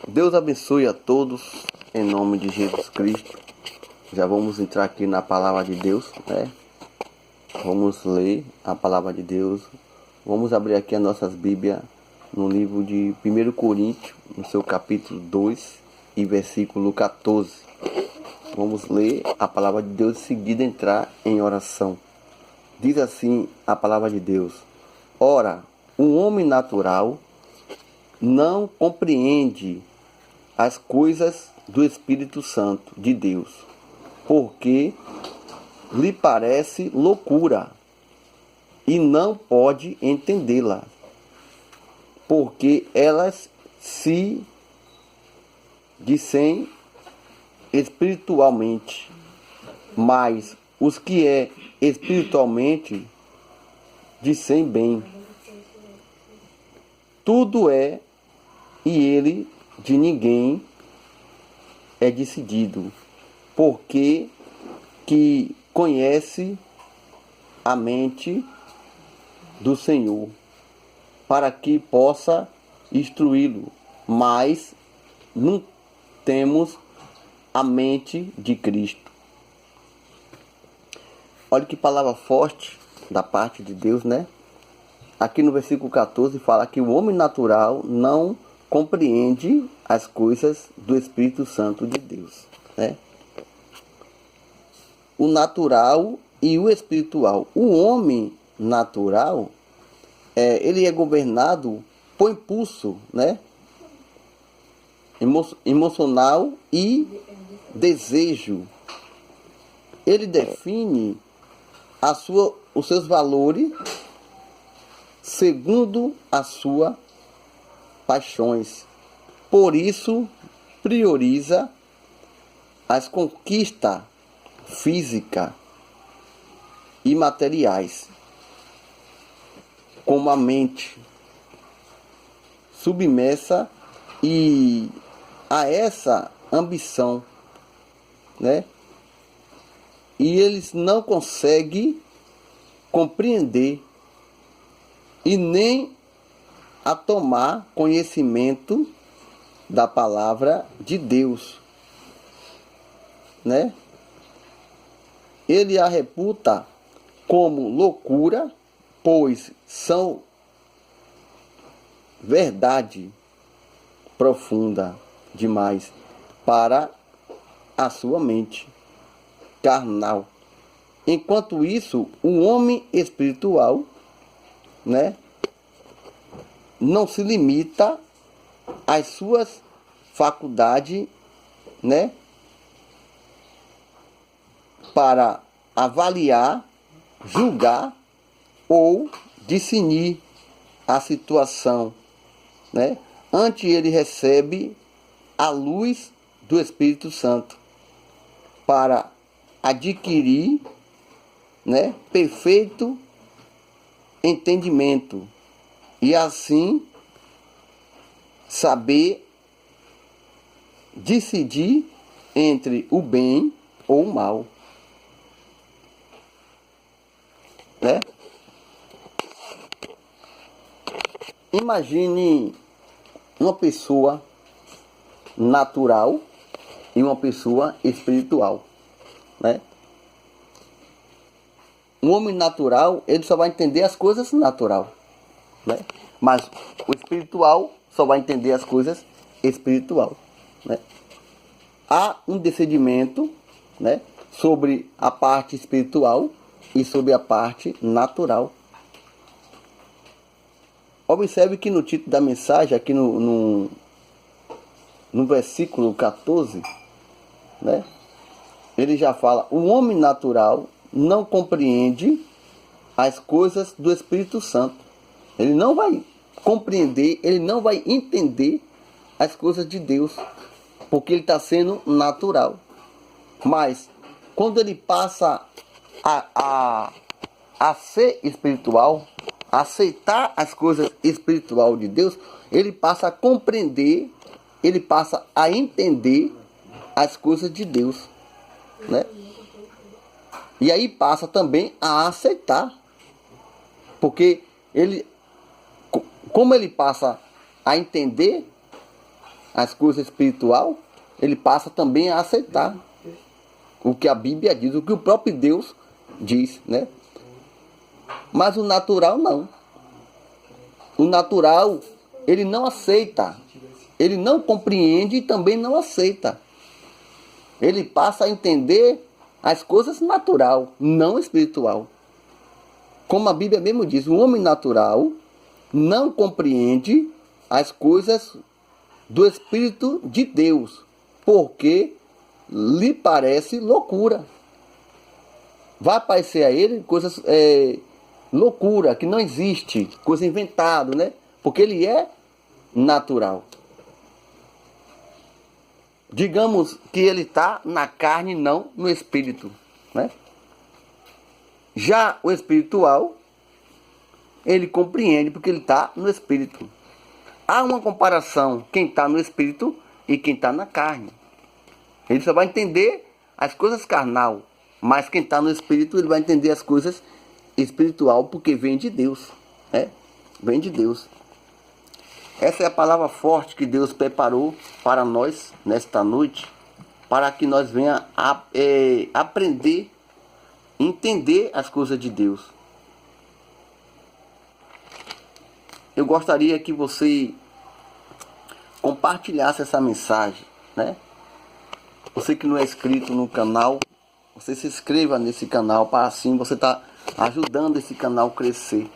Deus abençoe a todos, em nome de Jesus Cristo. Já vamos entrar aqui na palavra de Deus, né? Vamos ler a palavra de Deus. Vamos abrir aqui as nossas Bíblias no livro de 1 Coríntios, no seu capítulo 2 e versículo 14. Vamos ler a palavra de Deus e em seguida entrar em oração. Diz assim a palavra de Deus: Ora, um homem natural não compreende as coisas do Espírito Santo de Deus, porque lhe parece loucura e não pode entendê-la, porque elas se dizem espiritualmente, mas os que é espiritualmente dizem bem. Tudo é e ele de ninguém é decidido, porque que conhece a mente do Senhor, para que possa instruí-lo, mas não temos a mente de Cristo. Olha que palavra forte da parte de Deus, né? Aqui no versículo 14 fala que o homem natural não compreende as coisas do Espírito Santo de Deus, né? O natural e o espiritual. O homem natural, ele é governado por impulso, né? Emocional e desejo. Ele define os seus valores segundo as suas paixões. Por isso, prioriza as conquistas físicas e materiais, como a mente submersa e a essa ambição, né? E eles não conseguem compreender e nem a tomar conhecimento da palavra de Deus, né? Ele a reputa como loucura, pois são verdade profunda demais para a sua mente carnal. Enquanto isso, o homem espiritual, né, não se limita às suas faculdades, né, para avaliar, julgar ou discernir a situação, né? Antes ele recebe a luz do Espírito Santo para adquirir, né, perfeito entendimento e assim saber decidir entre o bem ou o mal, né? Imagine uma pessoa natural e uma pessoa espiritual, né? Um homem natural, ele só vai entender as coisas natural, né? Mas o espiritual só vai entender as coisas espiritual, né? Há um discernimento, né, sobre a parte espiritual e sobre a parte natural. Observe que no título da mensagem, aqui no versículo 14, né, ele já fala: o homem natural não compreende as coisas do Espírito Santo. Ele não vai compreender, ele não vai entender as coisas de Deus, porque ele está sendo natural. Mas quando ele passa a ser espiritual, a aceitar as coisas espirituais de Deus, ele passa a compreender, ele passa a entender as coisas de Deus, né? E aí passa também a aceitar, porque ele, como ele passa a entender as coisas espiritual, ele passa também a aceitar o que a Bíblia diz, o que o próprio Deus diz, né? Mas o natural não. O natural, ele não aceita, ele não compreende e também não aceita. Ele passa a entender as coisas natural, não espiritual. Como a Bíblia mesmo diz, o homem natural não compreende as coisas do Espírito de Deus, porque lhe parece loucura. Vai parecer a ele coisas loucura, que não existe, coisa inventada, né? Porque ele é natural. Digamos que ele está na carne, não no espírito, né? Já o espiritual, ele compreende porque ele está no espírito. Há uma comparação, quem está no espírito e quem está na carne. Ele só vai entender as coisas carnal, mas quem está no espírito, ele vai entender as coisas espiritual, porque vem de Deus, né? Vem de Deus. Essa é a palavra forte que Deus preparou para nós nesta noite, para que nós venhamos a aprender, entender as coisas de Deus. Eu gostaria que você compartilhasse essa mensagem, né? Você que não é inscrito no canal, você se inscreva nesse canal, para assim você estar ajudando esse canal a crescer,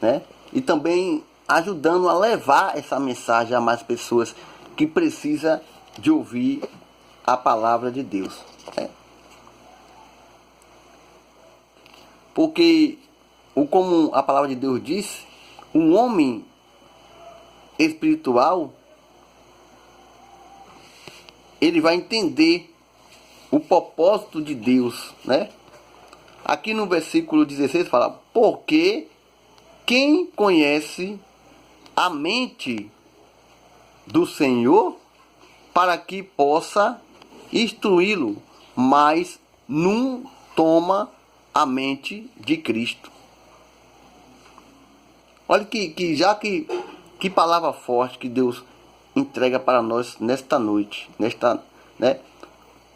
né? E também ajudando a levar essa mensagem a mais pessoas que precisam de ouvir a palavra de Deus, né? Porque, como a palavra de Deus diz, um homem espiritual, ele vai entender o propósito de Deus, né? Aqui no versículo 16 fala, porque quem conhece a mente do Senhor para que possa instruí-lo, mas não toma a mente de Cristo. Olha que palavra forte que Deus entrega para nós nesta noite, né?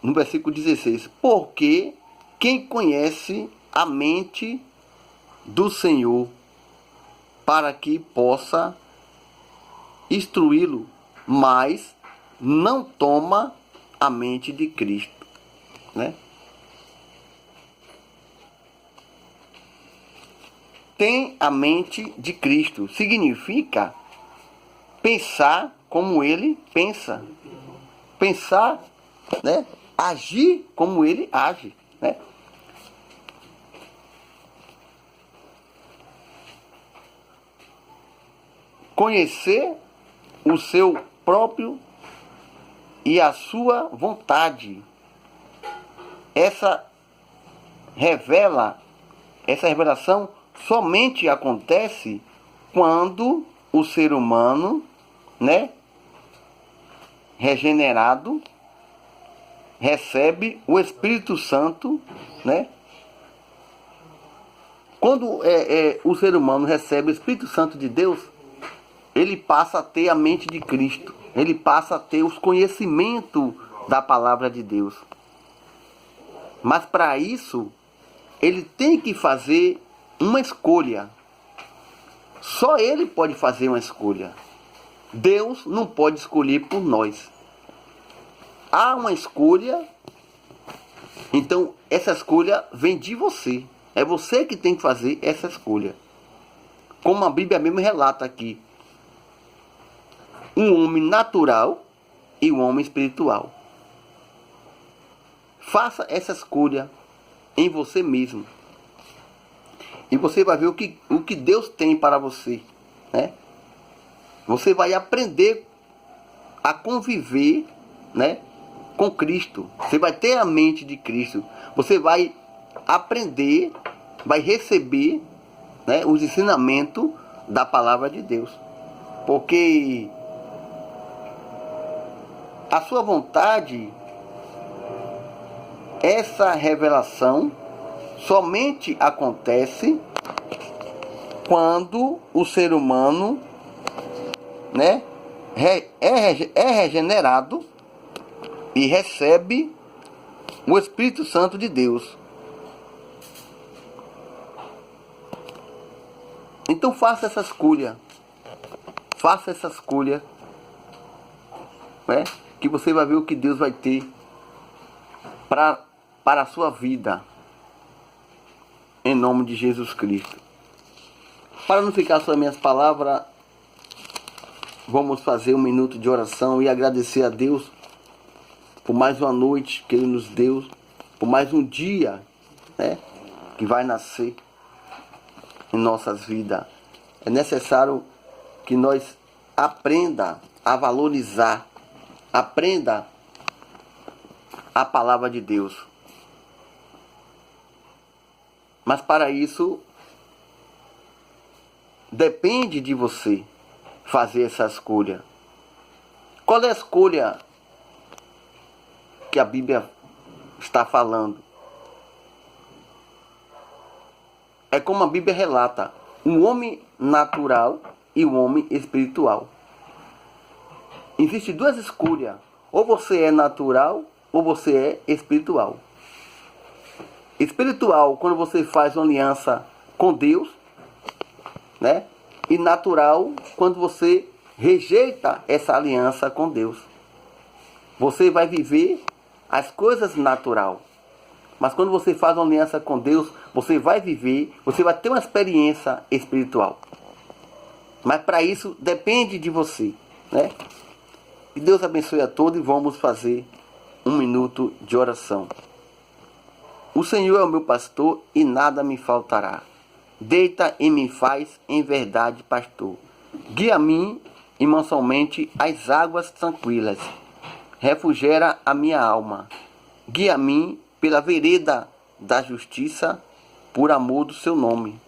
No versículo 16, porque quem conhece a mente do Senhor para que possa instruí-lo, mas não toma a mente de Cristo, né? Tem a mente de Cristo significa pensar como ele pensa, pensar, né? Agir como ele age, né? Conhecer o seu próprio e a sua vontade. Essa revelação somente acontece quando o ser humano, né, regenerado, recebe o Espírito Santo, né? Quando o ser humano recebe o Espírito Santo de Deus, ele passa a ter a mente de Cristo. Ele passa a ter os conhecimentos da palavra de Deus. Mas para isso, ele tem que fazer uma escolha. Só ele pode fazer uma escolha. Deus não pode escolher por nós. Há uma escolha, então essa escolha vem de você. É você que tem que fazer essa escolha. Como a Bíblia mesmo relata aqui. Um homem natural e um homem espiritual. Faça essa escolha em você mesmo. E você vai ver o que Deus tem para você, né? Você vai aprender a conviver, né, com Cristo. Você vai ter a mente de Cristo. Você vai aprender, vai receber, né, os ensinamentos da palavra de Deus. Porque a sua vontade, essa revelação somente acontece quando o ser humano, né, é regenerado e recebe o Espírito Santo de Deus. Então faça essa escolha. Faça essa escolha, né? Que você vai ver o que Deus vai ter para a sua vida. Em nome de Jesus Cristo. Para não ficar só minhas palavras, vamos fazer um minuto de oração e agradecer a Deus por mais uma noite que Ele nos deu, por mais um dia, né, que vai nascer em nossas vidas. É necessário que nós aprenda a valorizar, aprenda a palavra de Deus. Mas para isso, depende de você fazer essa escolha. Qual é a escolha que a Bíblia está falando? É como a Bíblia relata, o homem natural e o homem espiritual. Existem duas escolhas. Ou você é natural ou você é espiritual. Espiritual, quando você faz uma aliança com Deus, né? E natural, quando você rejeita essa aliança com Deus. Você vai viver as coisas natural. Mas quando você faz uma aliança com Deus, você vai viver, você vai ter uma experiência espiritual. Mas para isso depende de você, né? Que Deus abençoe a todos e vamos fazer um minuto de oração. O Senhor é o meu pastor e nada me faltará. Deita e me faz em verdade pastor. Guia-me e mansomente às águas tranquilas. Refrigera a minha alma. Guia-me pela vereda da justiça, por amor do seu nome.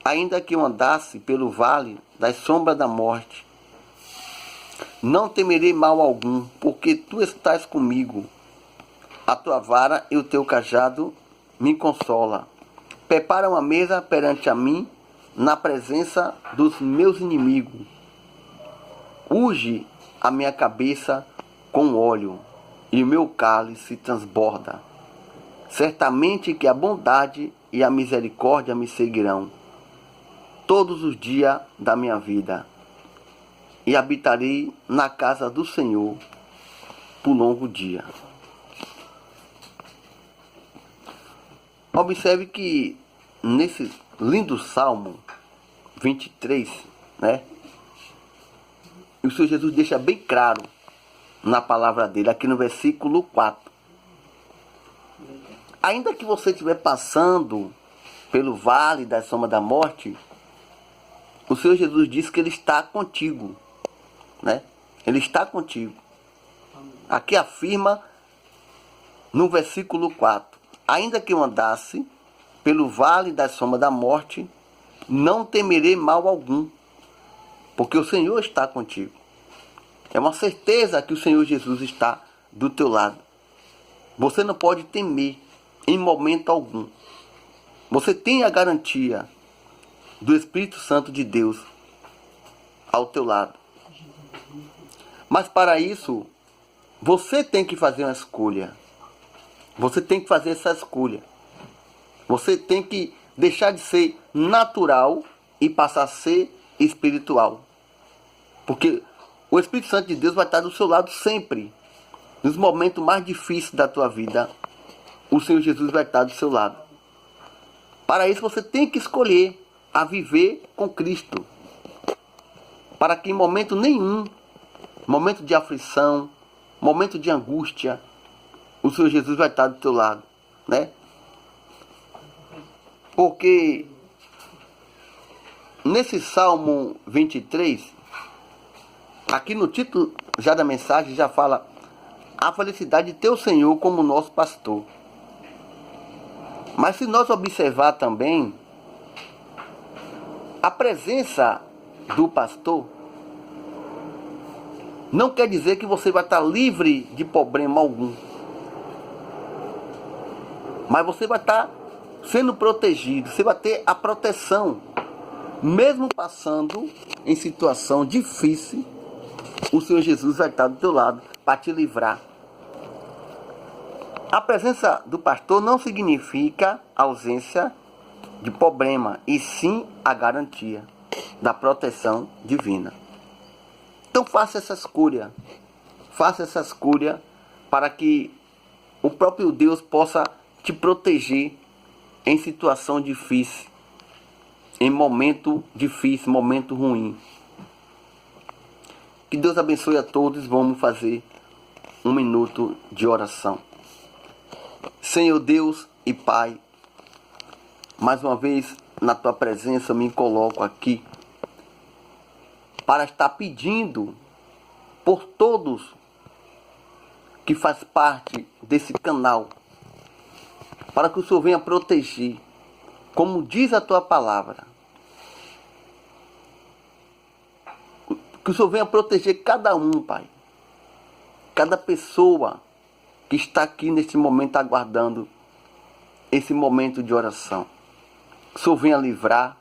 Ainda que eu andasse pelo vale das sombras da morte, não temerei mal algum, porque tu estás comigo. A tua vara e o teu cajado me consola. Prepara uma mesa perante a mim, na presença dos meus inimigos. Unge a minha cabeça com óleo, e o meu cálice transborda. Certamente que a bondade e a misericórdia me seguirão todos os dias da minha vida, e habitarei na casa do Senhor por longo dia. Observe que nesse lindo Salmo 23, né? O Senhor Jesus deixa bem claro na palavra dele, aqui no versículo 4. Ainda que você estiver passando pelo vale da sombra da morte, o Senhor Jesus diz que Ele está contigo, né? Ele está contigo. Aqui afirma no versículo 4. Ainda que eu andasse pelo vale da sombra da morte, não temerei mal algum, porque o Senhor está contigo. É uma certeza que o Senhor Jesus está do teu lado. Você não pode temer em momento algum. Você tem a garantia do Espírito Santo de Deus ao teu lado. Mas para isso, você tem que fazer uma escolha. Você tem que fazer essa escolha. Você tem que deixar de ser natural e passar a ser espiritual. Porque o Espírito Santo de Deus vai estar do seu lado sempre. Nos momentos mais difíceis da tua vida, o Senhor Jesus vai estar do seu lado. Para isso você tem que escolher a viver com Cristo. Para que em momento nenhum, momento de aflição, momento de angústia, o Senhor Jesus vai estar do teu lado, né? Porque nesse Salmo 23, aqui no título já da mensagem já fala a felicidade de teu Senhor como nosso pastor. Mas se nós observar também a presença do pastor, não quer dizer que você vai estar livre de problema algum. Mas você vai estar sendo protegido, você vai ter a proteção, mesmo passando em situação difícil, o Senhor Jesus vai estar do teu lado para te livrar. A presença do pastor não significa ausência de problema, e sim a garantia da proteção divina. Então faça essa escolha. Faça essa escolha para que o próprio Deus possa te proteger em situação difícil, em momento difícil, momento ruim. Que Deus abençoe a todos. Vamos fazer um minuto de oração. Senhor Deus e Pai, mais uma vez na Tua presença eu me coloco aqui para estar pedindo por todos que faz parte desse canal, para que o Senhor venha proteger, como diz a Tua palavra, que o Senhor venha proteger cada um, Pai, cada pessoa que está aqui neste momento aguardando esse momento de oração. Que o Senhor venha livrar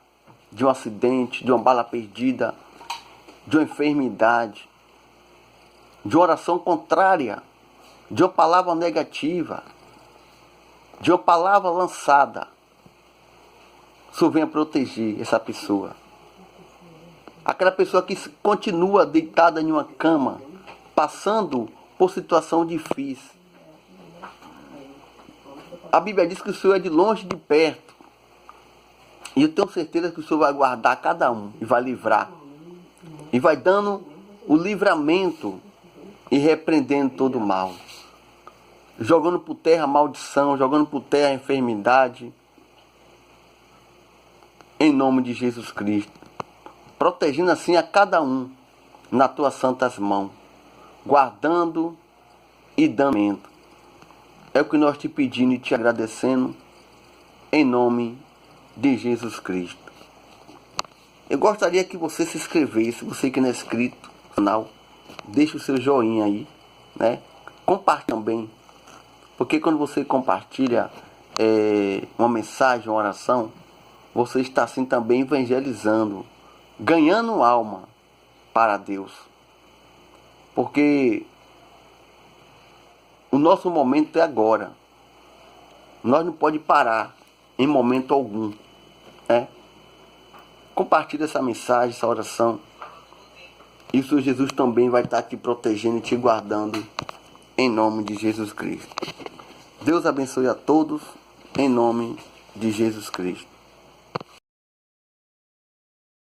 de um acidente, de uma bala perdida, de uma enfermidade, de uma oração contrária, de uma palavra negativa, de uma palavra lançada. O Senhor venha proteger essa pessoa. Aquela pessoa que continua deitada em uma cama, passando por situação difícil. A Bíblia diz que o Senhor é de longe e de perto. E eu tenho certeza que o Senhor vai guardar cada um e vai livrar. E vai dando o livramento e repreendendo todo o mal. Jogando por terra a maldição, jogando por terra a enfermidade. Em nome de Jesus Cristo. Protegendo assim a cada um nas tuas santas mãos. Guardando e dando. É o que nós te pedimos e te agradecendo. Em nome de Jesus Cristo. Eu gostaria que você se inscrevesse, você que não é inscrito no canal, deixa o seu joinha aí, né? Compartilhe também, porque quando você compartilha uma mensagem, uma oração, você está assim também evangelizando, ganhando alma para Deus. Porque o nosso momento é agora. Nós não podemos parar em momento algum, né? Compartilhe essa mensagem, essa oração. E o Senhor Jesus também vai estar te protegendo e te guardando em nome de Jesus Cristo. Deus abençoe a todos em nome de Jesus Cristo.